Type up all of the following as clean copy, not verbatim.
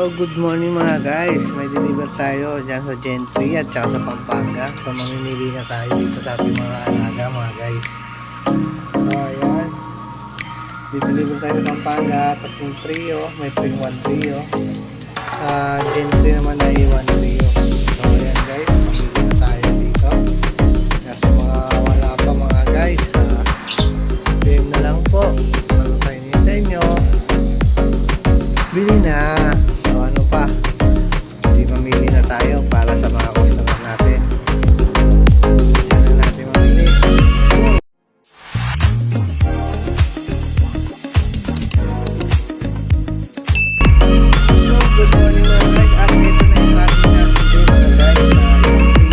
So good morning mga guys, may deliver tayo dyan sa Gentry at saka sa Pampanga. So mamimili na tayo dito sa ating mga alaga mga guys. So ayan, deliver tayo sa Pampanga, tatlong trio, may free 1 trio. Sa Gentry naman ay 1 trio. So ayan guys, mamili na tayo dito. Kasi mga wala pa mga guys, game na lang po. Ano tayo nito nyo? Bili na. So ano pa, hindi mamili na tayo para sa mga customer natin. Sana natin mamili. So good morning mga guys, at ito na yung ating natin mga guys.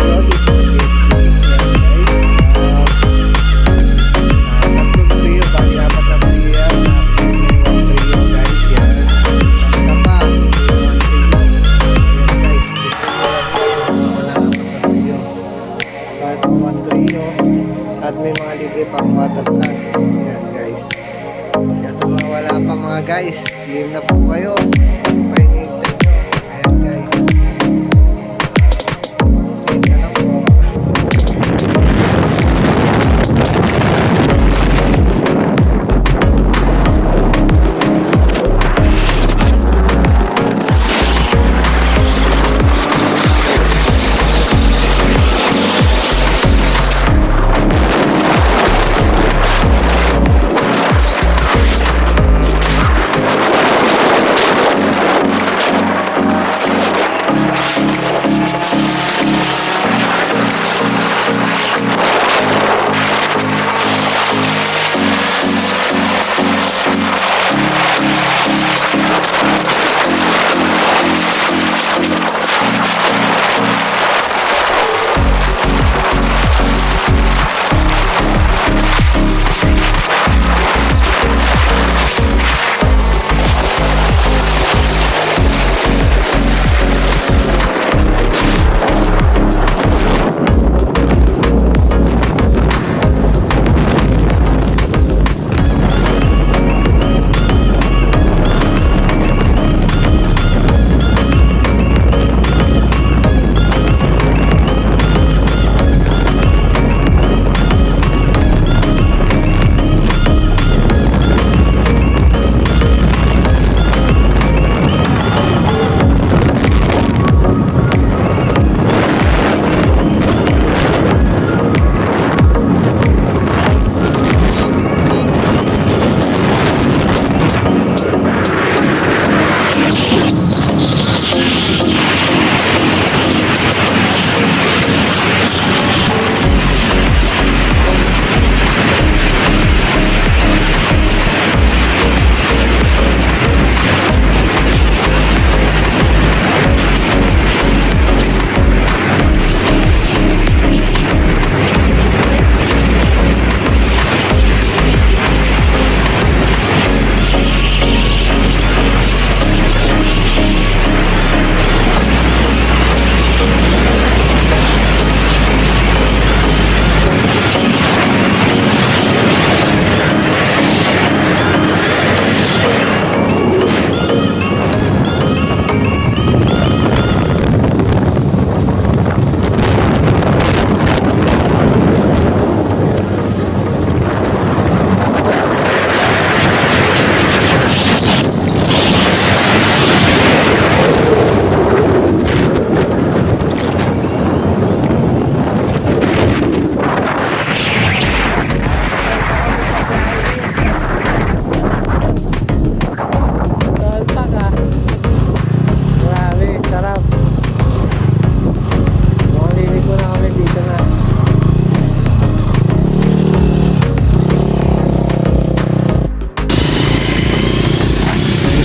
Yung trio dito sa Gentry. Tatlong trio, bali apat na trio yan. May 1 trio guys yan. Isa pa, may 1 trio. Ayan guys, wala apat na trio. So ito 1 trio. At may mga libre pang water tank. Ayan guys. Kaya sa mga wala pa mga guys, game na po kayo. Pahinihintay nyo. Ayan guys. Game na lang po.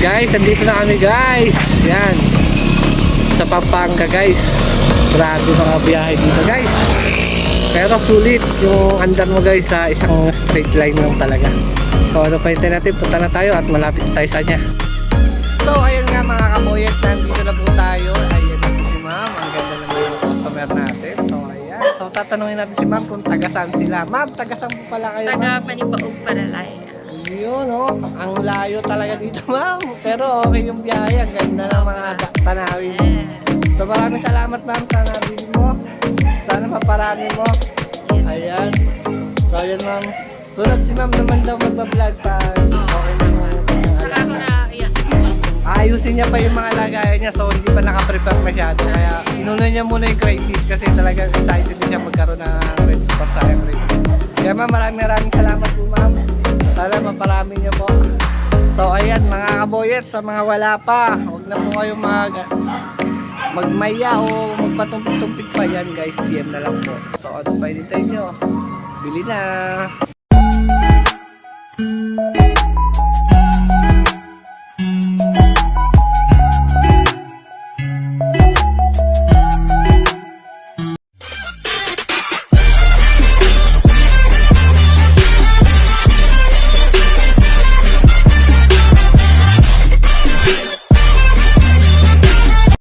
Guys, nandito na kami guys. Yan, sa Pampanga guys. Grabe mga biyahe dito guys. Pero sulit yung andar mo guys sa isang straight line lang talaga. So ano pa hintayin natin, punta na tayo at malapit tayo sa kanya. So ayun nga mga kaboyet, nandito na po tayo. Ayan na si ma'am, ang ganda naman yung customer natin. So ayan, so tatanungin natin si ma'am kung taga saan sila. Ma'am, taga saan po pala kayo ma'am? Taga Manipaog Paralaya. Yun, oh. Ang layo talaga dito, ma'am. Pero okay yung biyahe. Ang ganda ng mga tanawin mo. So, maraming salamat, ma'am, sa nabili mo. Sana maparami mo. Ayan. So, ayan, ma'am. Sunod si ma'am naman daw magbablog pa. Okay na mo. Saka ako na iyak. Ayusin niya pa yung mga lagayan niya. So, hindi pa nakaprepare masyado. Kaya, inuna niya muna yung crayfish kasi talagang excited din siya magkaroon ng Red Super Saiyan crayfish. Kaya, ma'am, maraming salamat po, ma'am. Sana maparami niyo po. So, ayan, mga kaboyet, sa mga wala pa, huwag na po kayong magmaya o magpatumpik-tumpik pa yan, guys. PM na lang po. So, ano pa hinintay nyo? Bili na!